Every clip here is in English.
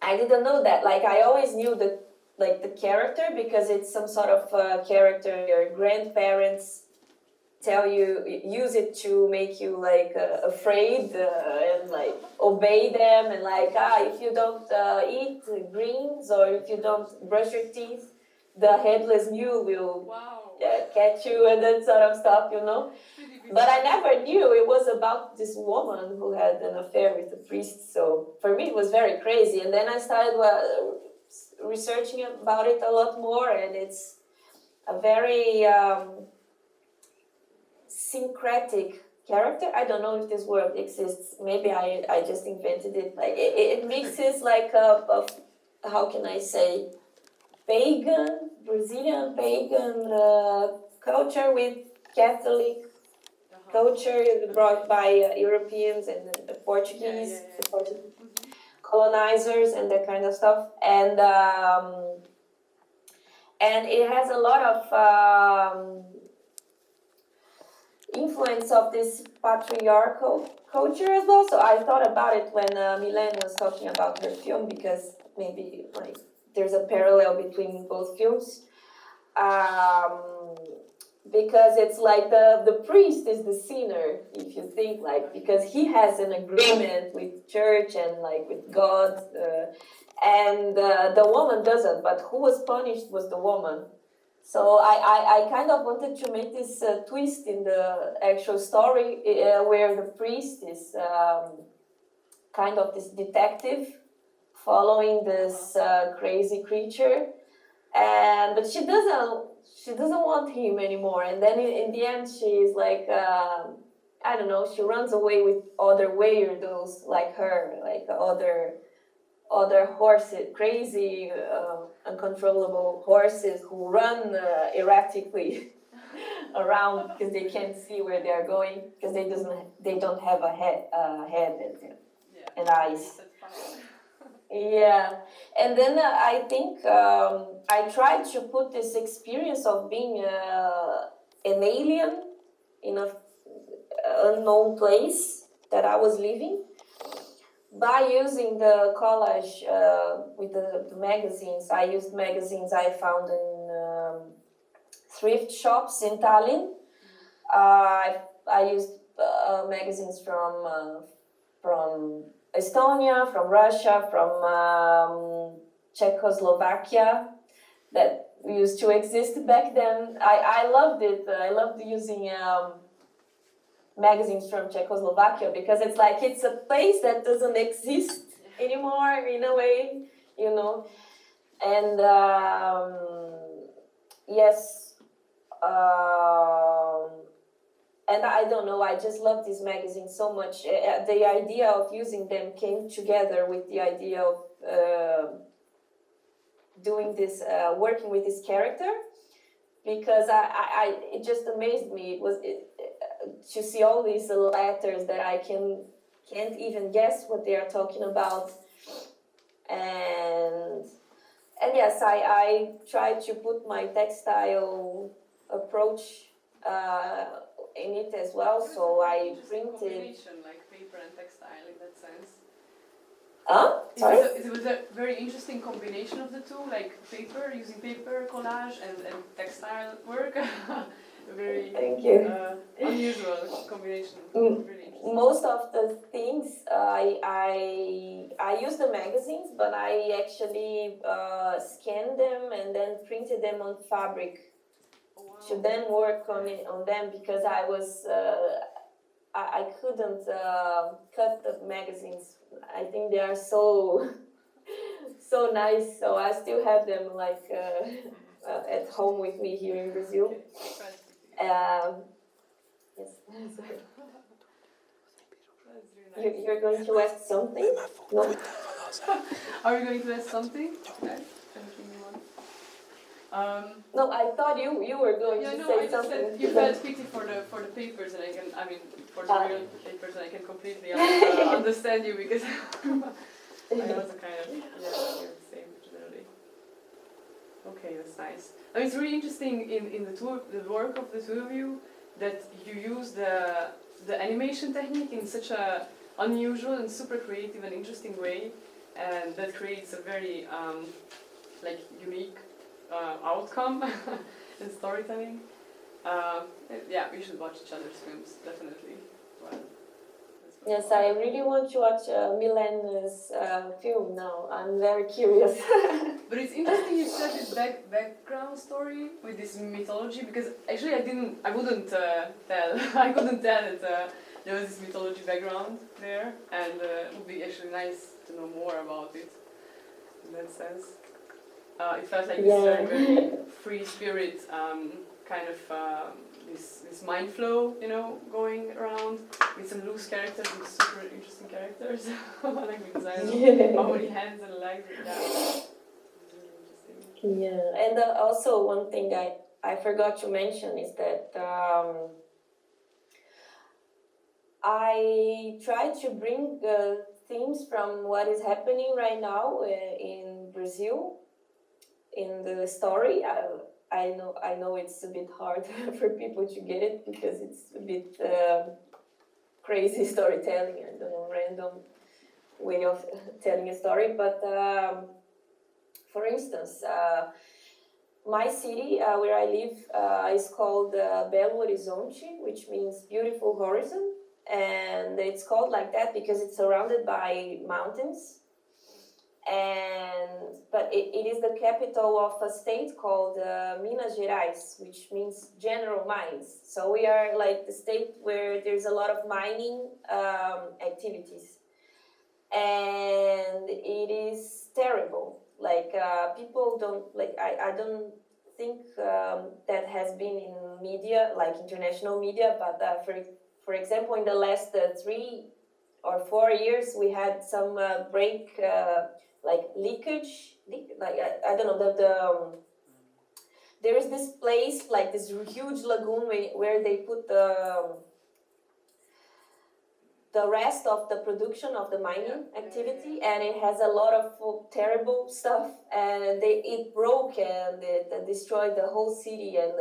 I didn't know that. Like, I always knew the character because it's some sort of character your grandparents tell you, use it to make you like afraid and like obey them, and like if you don't eat greens or if you don't brush your teeth, the headless mule will catch you and that sort of stuff, you know. But I never knew it was about this woman who had an affair with the priest. So for me, it was very crazy. And then I started researching about it a lot more, and it's a very syncretic character. I don't know if this word exists. Maybe I just invented it. Like it mixes like how can I say, Brazilian pagan culture with Catholic culture brought by Europeans and the Portuguese, the Portuguese colonizers and that kind of stuff. And it has a lot of influence of this patriarchal culture as well. So I thought about it when Myleine was talking about her film, because maybe like there's a parallel between both films. Because it's like the priest is the sinner, if you think, like, because he has an agreement with church and like with God, and the woman doesn't, but who was punished was the woman. So I kind of wanted to make this twist in the actual story where the priest is kind of this detective following this crazy creature, but she doesn't want him anymore. And then in the end, she's like, I don't know, she runs away with other weirdos like her, like other horses, crazy, uncontrollable horses who run erratically around because they can't see where they are going, because they don't have a head and eyes. Yeah, and then I think I tried to put this experience of being an alien in an unknown place that I was living by using the collage with the magazines. I used magazines I found in thrift shops in Tallinn. I used magazines from Estonia, from Russia, from Czechoslovakia that used to exist back then. I loved it. I loved using magazines from Czechoslovakia because it's like it's a place that doesn't exist anymore in a way, you know. And yes, and I don't know, I just love these magazines so much. The idea of using them came together with the idea of doing this, working with this character, because it just amazed me. To see all these letters that I can't even guess what they are talking about, and yes, I tried to put my textile approach in it as well. So I printed. Combination, like paper and textile, in that sense. Sorry? It was a very interesting combination of the two, like using paper collage and textile work. Very Thank you. Unusual combination. Really interesting. Most of the things I use the magazines, but I actually scanned them and then printed them on fabric. Oh, wow. To then work on them, because I was I couldn't cut the magazines. I think they are so nice, so I still have them like at home with me here in Brazil. Yes. You're going to ask something? No? Are we going to ask something? Okay. No, I thought you were going to say something. Said you felt pity for the papers, and for the real papers, and I can completely understand you, because I also kind of feel the same generally. Okay, that's nice. I mean, it's really interesting in the work of the two of you that you use the animation technique in such a unusual and super creative and interesting way. and that creates a very like unique outcome in storytelling. Yeah, we should watch each other's films, definitely. Well, Yes, I really want to watch Myleine's film now. I'm very curious. but it's interesting you said this background story with this mythology, because actually I wouldn't tell, I couldn't tell that there was this mythology background there, and it would be actually nice to know more about it in that sense. It felt like this very, very free spirit kind of this mind flow, you know, going around with some loose characters and super interesting characters. Like because I don't know how many hands and legs and that. It's really interesting. Yeah, and also one thing I forgot to mention is that I try to bring themes from what is happening right now in Brazil in the story. I know it's a bit hard for people to get it because it's a bit crazy storytelling. I don't know, random way of telling a story. But for instance, my city where I live is called Belo Horizonte, which means beautiful horizon. And it's called like that because it's surrounded by mountains. But it is the capital of a state called Minas Gerais, which means general mines. So we are like the state where there's a lot of mining activities, and it is terrible. Like people don't like. I don't think that has been in media, like international media. But for example, in the last 3 or 4 years, we had some like leakage, like I don't know, there is this place, like this huge lagoon where they put the rest of the production of the mining activity, and it has a lot of terrible stuff, and it broke and it destroyed the whole city, and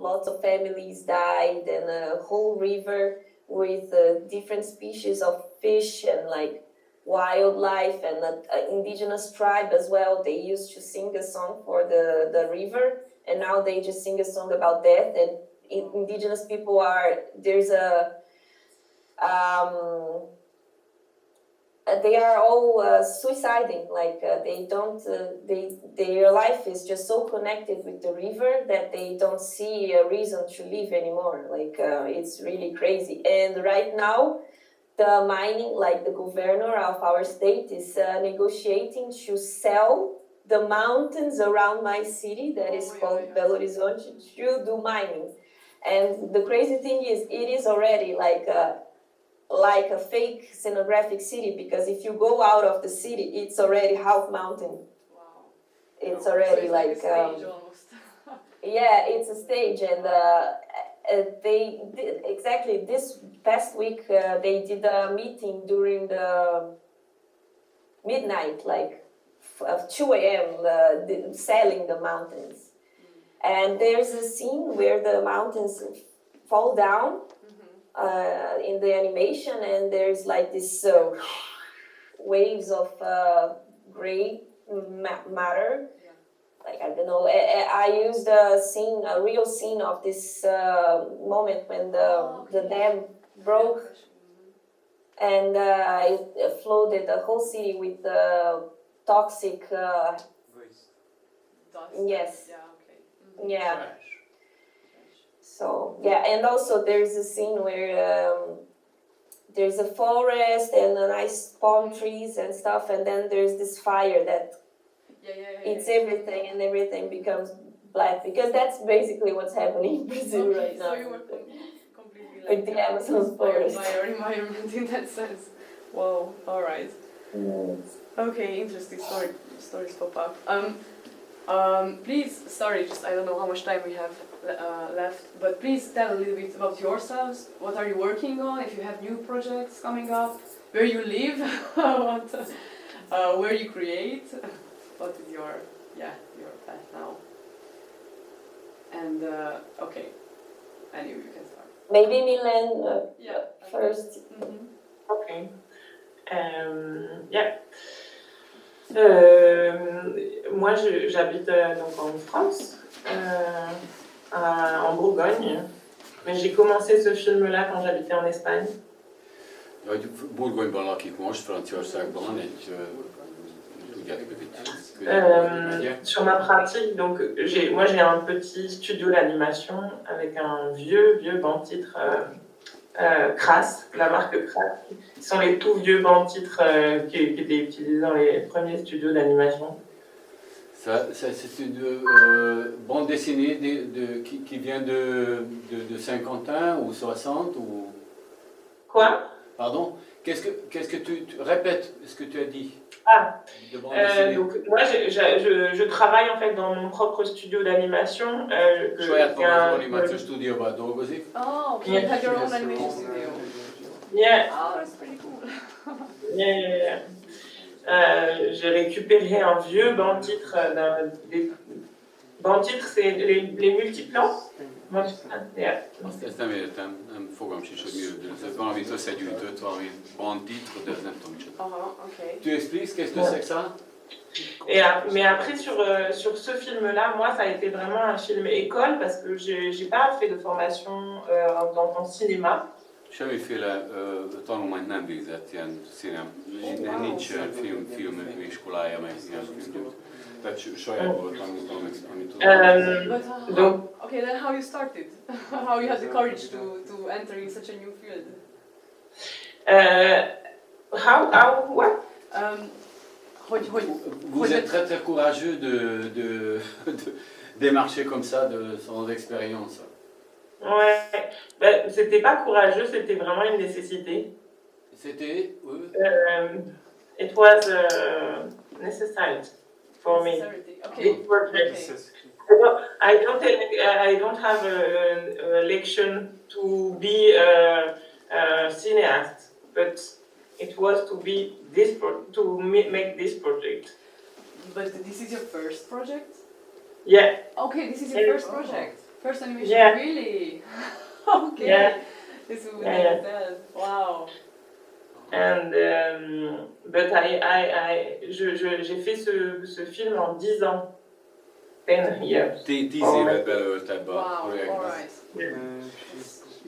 lots of families died, and a whole river with different species of fish and like wildlife, and an indigenous tribe as well. They used to sing a song for the river, and now they just sing a song about death. And indigenous people they are all suiciding. Like their life is just so connected with the river that they don't see a reason to live anymore. Like it's really crazy. And right now, the mining, like the governor of our state is negotiating to sell the mountains around my city that is called Belo Horizonte to do mining. And the crazy thing is, it is already like a fake scenographic city, because if you go out of the city, it's already half mountain. Wow. It's already so it's like a stage almost. Yeah, it's a stage, and they did exactly this past week. They did a meeting during the midnight, like 2 a.m. Selling the mountains, and there's a scene where the mountains fall down in the animation, and there's like this waves of gray matter. Like I don't know. I used a real scene of this moment when the dam broke, and it flooded the whole city with toxic. Waste. Dust. Yes. Yeah. Okay. Yeah. Trash. So yeah, and also there's a scene where there's a forest and nice palm trees and stuff, and then there's this fire that eats everything, and everything becomes black, because that's basically what's happening in Brazil right now. So you were completely like with the Amazon forest. by your environment in that sense. Wow. All right. Okay. Interesting stories pop up. Please, sorry, just I don't know how much time we have left, but please tell a little bit about yourselves. What are you working on? If you have new projects coming up, where you live, where you create, what is your path now? And okay, anyway, you can start. Maybe Myleine first. Okay. Yeah. Moi, j'habite donc en France, en Bourgogne, mais j'ai commencé ce film-là quand j'habitais en Espagne. Bourgogne-ban lakik most, Franciaországban, tudjátok, sur ma pratique, donc moi j'ai un petit studio d'animation avec un vieux banc-titre Crass, la marque Crass. Ce sont les tout vieux bancs-titres qui étaient utilisés dans les premiers studios d'animation. C'est une bande dessinée qui vient de Saint-Quentin ou 60 ou... Quoi? Pardon? Qu'est-ce que tu répètes ce que tu as dit? Donc moi je travaille en fait dans mon propre studio d'animation. Saját animációs stúdióban dolgozik. Oh, okay. You have your own animation studio. Yeah. Oh, that's pretty cool. Yeah. J'ai récupéré un vieux banc-titre banc-titres, c'est les multiplans. Yeah. Ezt nem értem, nem fogom sincs, hogy miről, ez valamit összegyűjtött, valami bandtitre, de ez nem tudom micsoda. Okay. Tu expliques qu'est-ce que c'est que ça? Mais après sur ce film-là, moi ça a été vraiment un film école parce que j'ai pas fait de formation en cinéma. Semmiféle tanulmányt nem végzett, ilyen nincs filmiskolája, meg ilyen filmgyűjt. Tehát sajátból tanultam, amit tudom. Donc, okay, then how you started? How you had the courage to enter in such a new field? What? Vous êtes très très courageux de démarcher comme ça sans expérience. Ouais, ben, c'était pas courageux, c'était vraiment une nécessité. C'était? Oui. It was necessary for me. Okay. This project. I don't have a election to be a cineast, but it was to be make this project. But this is your first project? Yeah. Okay, this is your first project. First animation, Yeah. really? Okay. Yeah. This would Yeah. tell. Wow. And but j'ai fait ce film en 10 ans. 10 years. 10 évet belölt ebbe a Wow, projektbe. alright.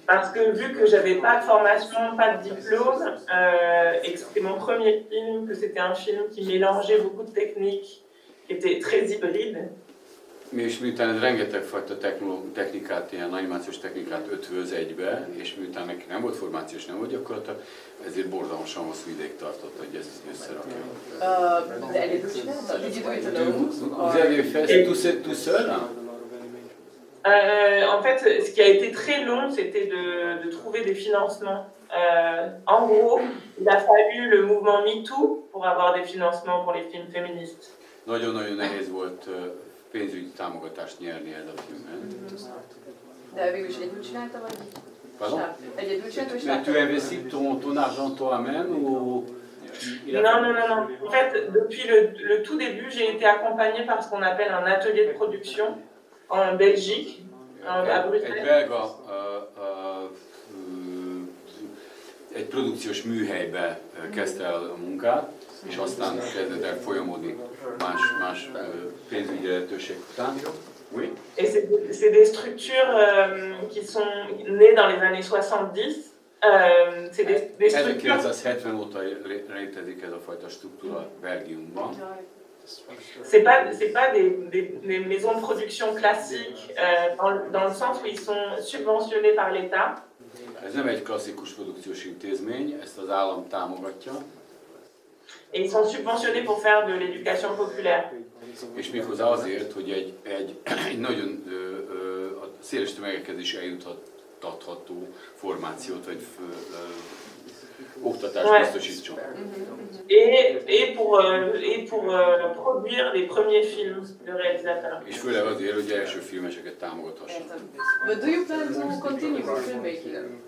Parce que vu que j'avais pas de formation, pas de diplôme, et que c'était mon premier film, que c'était un film qui mélangeait beaucoup de techniques, qui était très hybride. És miután rengeteg fajta technikát, ilyen animációs technikát ötvöz egybe, és miután neki nem volt formációs, nem volt gyakorlata, ezért borzalmasan hosszú ideig tartott, hogy ezt összerakja. Did you do it alone? Vous avez fait tout seul? En fait, ce qui a été très long, c'était de trouver des financements. En gros, il a fallu le mouvement MeToo pour avoir des financements pour les films féministes. Nagyon-nagyon nehéz volt pénzügyi támogatást nyerni ez a filmhez. De végül is egyedül csinálta, vagy? Pardon? Egyedül csinálta, vagy Mais tu investis ton argent toi-même ou... Non. En fait, depuis le tout début, j'ai été accompagnée par ce qu'on appelle un atelier de production en Belgique, à Bruxelles. Egy belga egy produkciós műhelybe kezdte el a munkát, és aztán kezdett el folyamodni más pénzügyi lehetőség után. Oui. Et c'est des structures qui sont nées dans les années 70. C'est des structures... 1970 óta létezik ez a fajta struktúra Belgiumban. C'est pas des maisons de production classiques dans le sens où ils sont subventionnés par l'État. Ez nem egy klasszikus produkciós intézmény, ezt az állam támogatja. Et ils sont subventionnés pour faire de l'éducation populaire. És méghozzá azért, hogy egy nagyon széles tömegekhez is eljuttatható formációt, vagy oktatást biztosítson. Et pour produire les premiers films de réalisateurs. És főleg azért, hogy első filmeseket támogathasson. But do you plan to continue with filmmaking?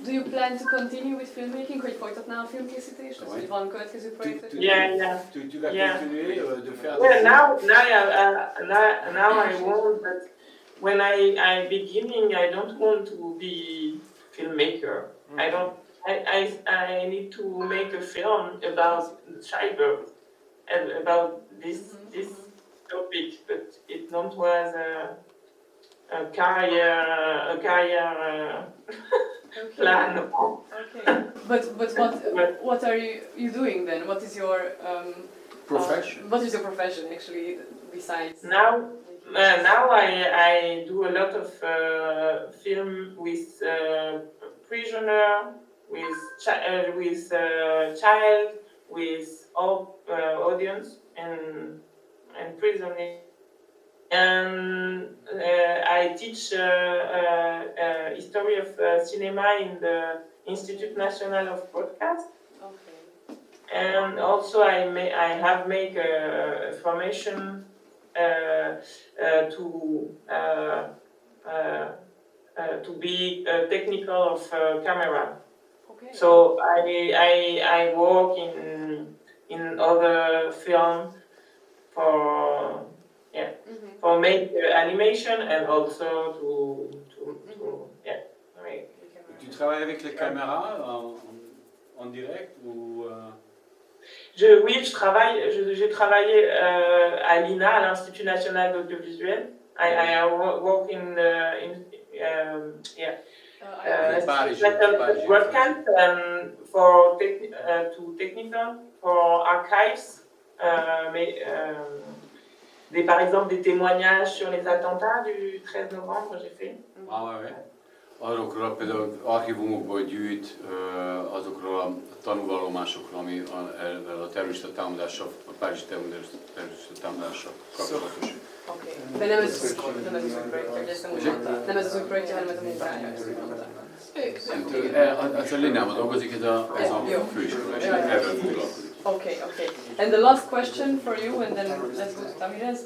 Do you plan to continue with filmmaking, hogy folytatnál a filmkészítést? Hogy van következő projekt? Yeah. Tu vas continuer de faire Well, now I won't, but when I beginning, I don't want to be filmmaker. I don't. I need to make a film about childbirth and about this topic, but it not was a career plan. Okay. But what are you doing then? What is your Profession. What is your profession actually besides? Now I do a lot of film with prisoner, with child, with all audience and prison. And I teach history of cinema in the Institut National of Broadcast. Okay. And also I have made a formation to be technical of camera. Okay. So I work in other film for for make animation and also to make. Tu travailles avec les caméras en direct ou Oui, j'ai travaillé à l'INA, à l'Institut National d'Audiovisuel. I work in broadcast for technical, for archives, par exemple des témoignages sur les attentats du 13 novembre, j'ai fait. ouais. Arról például archívumokból gyűjt azokról a tanúvallomásokról, ami a terrorista támadással, a párizsi terrorista támadással kapcsolatos. Oké. De nem ez az új projektje, ezt nem úgy mondta. Nem ez az új projektje, hanem ez a munkája, ezt úgy mondta. Az a Linában dolgozik, ez a főiskola, és ebben foglalkozik. Okay. And the last question for you, and then let's go to Tamires.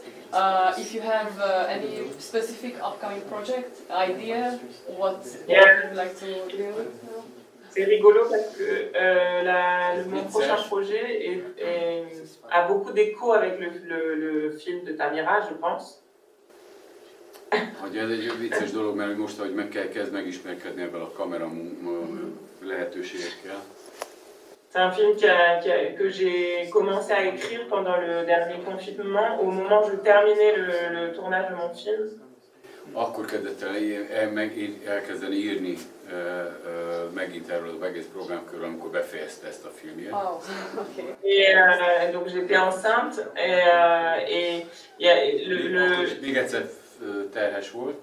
If you have any specific upcoming project, idea, what would you like to do? C'est rigolo parce que mon prochain projet a beaucoup d'écho avec le film de Tamires, je pense. Ugye ez egy vicces dolog, mert most, ahogy kezd megismerkedni ebben a kamera lehetőségekkel. C'est un film que j'ai commencé à écrire pendant le dernier confinement, au moment où je terminais le tournage de mon film. Akkor kezdett elkezdeni írni megint erről az egész programkörről, amikor befejezte ezt a filmjét. Oh, okay. Et donc j'étais enceinte et még egyszer terhes volt.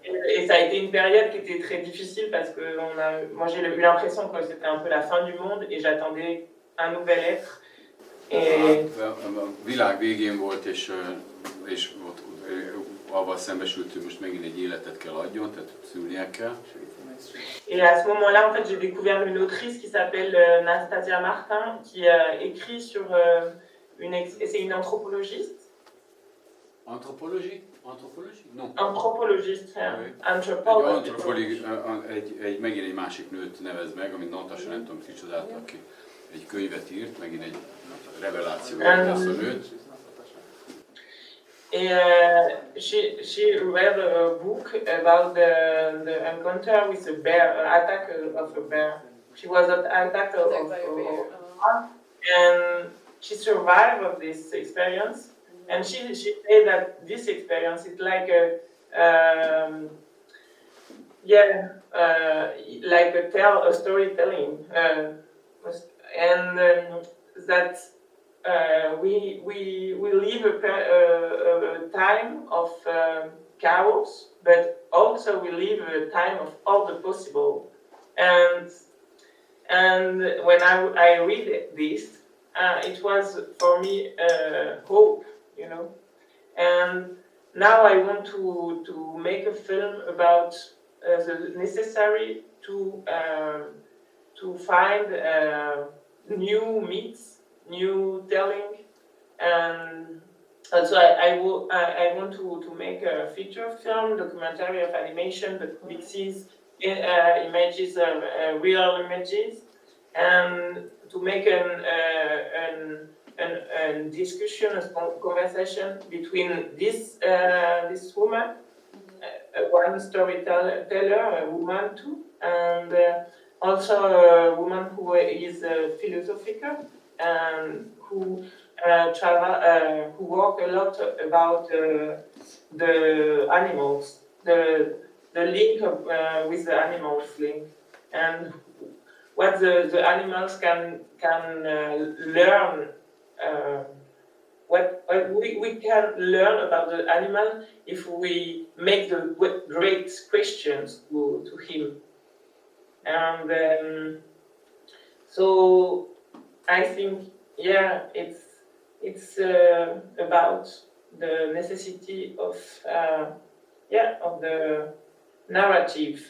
Et ça a été une période qui était très difficile parce que moi j'ai eu l'impression que c'était un peu la fin du monde et j'attendais un nouvel être. A világ végén volt, és ott avval szembesült, hogy most megint egy életet kell adjon, tehát szülnie kell. Et à ce moment-là, en fait, j'ai découvert une autrice qui s'appelle Nastasia Martin, qui écrit sur c'est une anthropologiste. Anthropologie? Non. Anthropologiste, megint egy másik nőt nevez meg, amit Natasha nem tudom kicsodálta, aki egy könyvet írt, megint egy reveláció ezt a nőt. She read a book about the encounter with a bear, attack of a bear. She was attacked of a bear, and she survived of this experience. And she said that this experience is like a storytelling, and that we live a time of chaos, but also we live a time of all the possible. And when I read this, it was for me hope. You know, and now I want to make a film about the necessary to find new myths, new telling, and also I want to make a feature film, documentary of animation that mixes images of real images, and to make a discussion, a conversation between this woman, one storyteller, a woman too, and also a woman who is a philosopher and who who work a lot about the animals, the link with the animals link, and what the animals can learn. What we can learn about the animal if we make the great questions to him. And so I think, yeah, it's about the necessity of the narrative.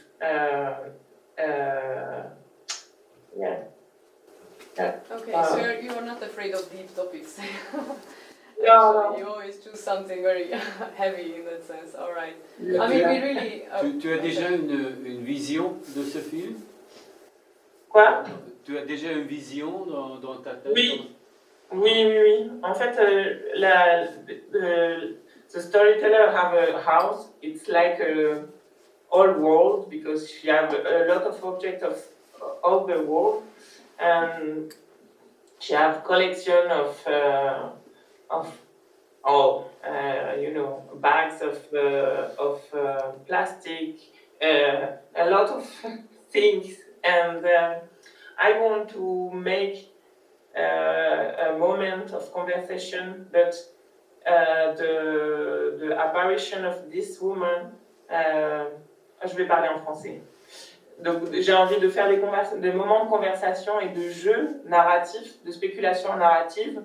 Okay, so you are not afraid of deep topics. No. You always choose something very heavy in that sense. All right. Yeah. I mean, we really. Tu as déjà une vision de ce film? Quoi? Tu as déjà une vision dans ta tête? Oui. Oui. En fait, the storyteller have a house. It's like a old world because she have a lot of objects of all the world, and she have collection of bags of plastic, a lot of things, and I want to make a moment of conversation, but the apparition of this woman, je vais parler en français. Donc j'ai envie de faire des moments de conversation et de jeu narratif, de spéculation narrative.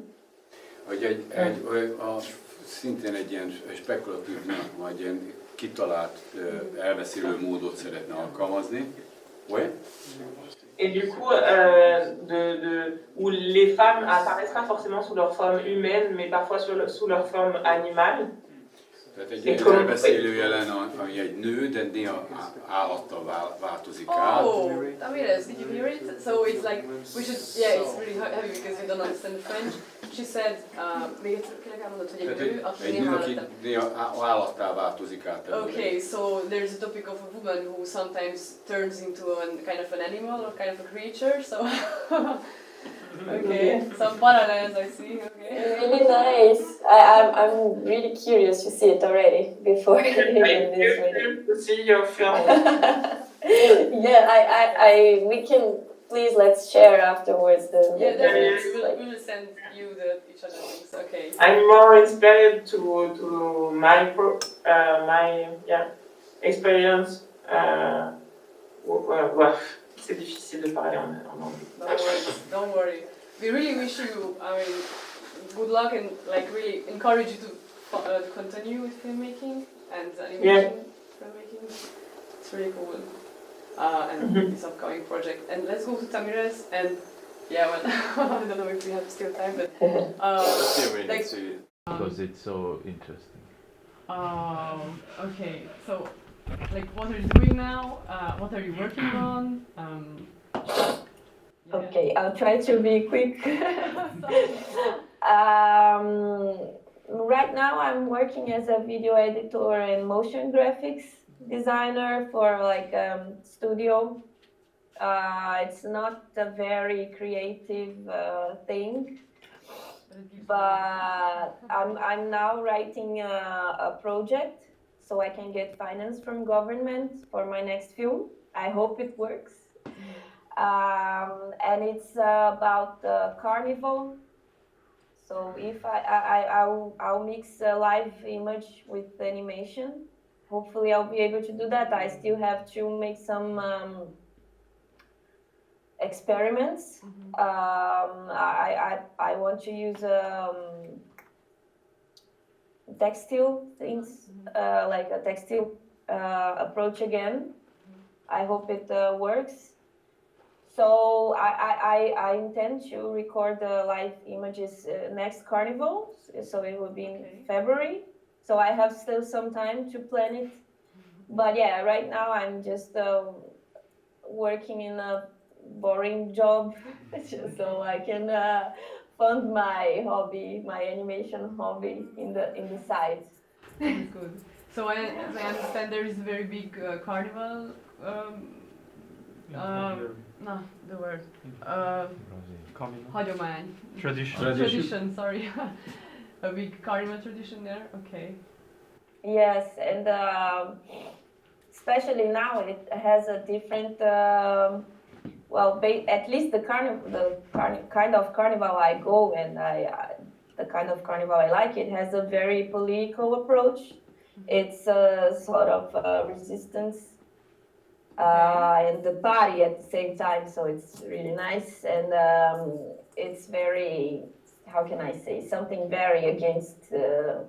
Hogy szintén egy ilyen spekulatív, vagy ilyen kitalált elbeszélő módot szeretne alkalmazni. Ouais. Et du coup, où les femmes apparaissent pas forcément sous leur forme humaine, mais parfois sous leur forme animale. Tehát egy ilyen elbeszélő jelen, ami egy nő, de néha állattal változik át. Oh, Tamires, did you hear it? So it's like, we should, yeah, it's really heavy because you don't understand French. She said, még egyszer kérlek elmondod, hogy egy nő, aki néha állattá változik át. Okay, so there's a topic of a woman who sometimes turns into a kind of an animal or kind of a creature, so... Okay, some parallels I see, okay. Really nice. I'm really curious to see it already before even this I'm to see your film. Yeah, we can, please let's share afterwards the we will send you each other things, okay. I'm more inspired to my experience. C'est difficile de parler en anglais. Don't worry. We really wish you, good luck and really encourage you to continue with filmmaking and animation filmmaking. It's really cool. And this upcoming project. And let's go to Tamires and I don't know if we have still time, but because it's so interesting. Okay. So, what are you doing now? What are you working on? Okay, I'll try to be quick. Right now I'm working as a video editor and motion graphics designer for studio. It's not a very creative thing, but I'm now writing a project so I can get finance from government for my next film. I hope it works. And it's about the carnival. So if I'll mix a live image with animation, hopefully I'll be able to do that. I still have to make some experiments. I want to use textile things, like a textile approach again. I hope it works. So I intend to record the live images next carnival, so it will be in February. So I have still some time to plan it. But yeah, right now I'm just working in a boring job, so I can fund my hobby, my animation hobby in the side. That's good. So as I understand, there is a very big carnival No, the word. Communal. Hagyomány. Tradition. Sorry. A big Karima tradition there. Okay. Yes, and especially now it has a different. At least the kind of carnival I go and the kind of carnival I like, it has a very political approach. It's a sort of resistance and the party at the same time, so it's really nice, and it's very, how can I say, something very against the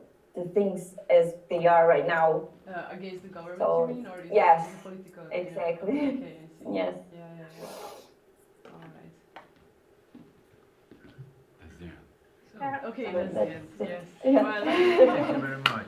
things as they are right now. Against the government, So, you mean, or is yes, it political? exactly. Yeah. Okay, I see. Yes. Yeah. All right. That's the end. So, okay, That's that's the end. it. Yes. Yeah. Well, Thank you very much.